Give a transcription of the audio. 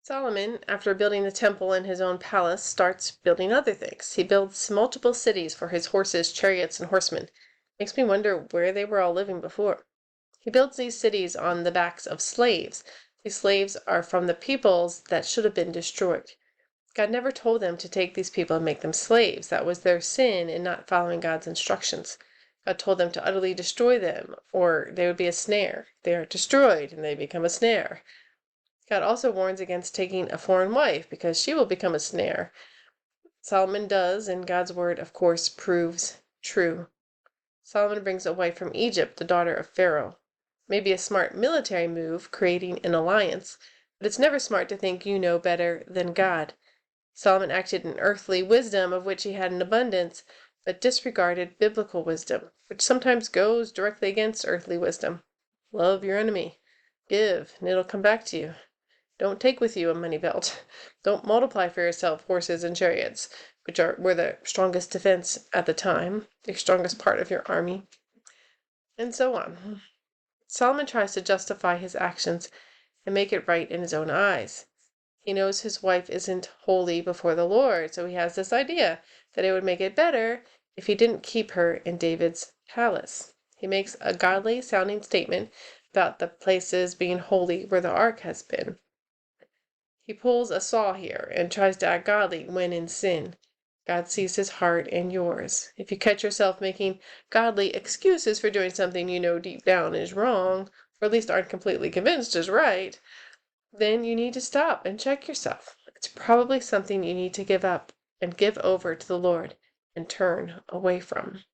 Solomon, after building the temple and his own palace, starts building other things. He builds multiple cities for his horses, chariots, and horsemen. Makes me wonder where they were all living before. He builds these cities on the backs of slaves. These slaves are from the peoples that should have been destroyed. God never told them to take these people and make them slaves. That was their sin in not following God's instructions. God told them to utterly destroy them, or they would be a snare. They are destroyed, and they become a snare. God also warns against taking a foreign wife, because she will become a snare. Solomon does, and God's word, of course, proves true. Solomon brings a wife from Egypt, the daughter of Pharaoh. Maybe a smart military move, creating an alliance, but it's never smart to think you know better than God. Solomon acted in earthly wisdom, of which he had an abundance, but disregarded biblical wisdom, which sometimes goes directly against earthly wisdom. Love your enemy. Give, and it'll come back to you. Don't take with you a money belt. Don't multiply for yourself horses and chariots, which were the strongest defense at the time, the strongest part of your army, and so on. Solomon tries to justify his actions and make it right in his own eyes. He knows his wife isn't holy before the Lord, so he has this idea that it would make it better if he didn't keep her in David's palace. He makes a godly sounding statement about the places being holy where the ark has been. He pulls a Saul here and tries to act godly when in sin. God sees his heart and yours. If you catch yourself making godly excuses for doing something you know deep down is wrong, or at least aren't completely convinced is right, then you need to stop and check yourself. It's probably something you need to give up and give over to the Lord and turn away from.